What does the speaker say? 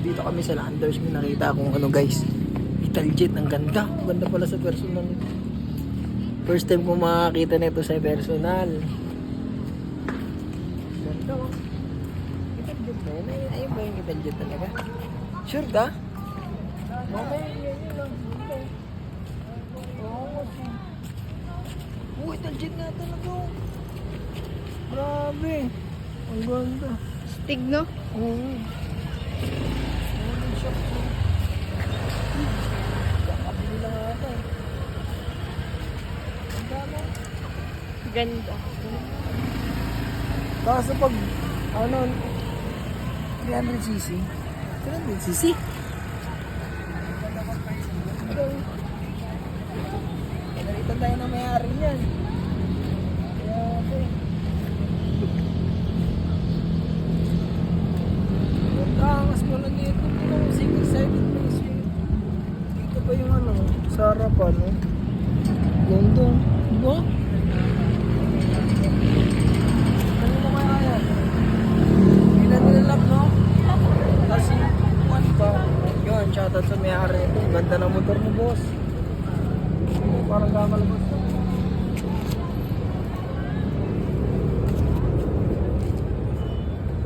dito kami sa Landers, may nakita akong ano guys, Italjet, ang ganda. Ang ganda pala sa personal. First time ko makakita nito sa personal. Ganda oh. Italjet na yun. Ayun ba yung Italjet talaga? Sure ka? Mamaya yun lang. Oo. Italjet na talaga oh. Grabe. Ang ganda. Stig, no? Oo. Shop ko. Kakabili lang ata eh. Ang dami. Ganda. Kaso pag, ano, 300cc. 300cc? Pinalitan tayo na may-ari niyan. Grabe. Angas mo na dito. Yung single-sided na swing. Dito pa yung ano, sa harapan, no? Ganda. Diba? Ano mo kaya yan? Ilan nilalap, no? Kasi, one pa. Yun, shoutout sa may-ari ito. Ganda ng motor mo, boss. Parang kakalabas na.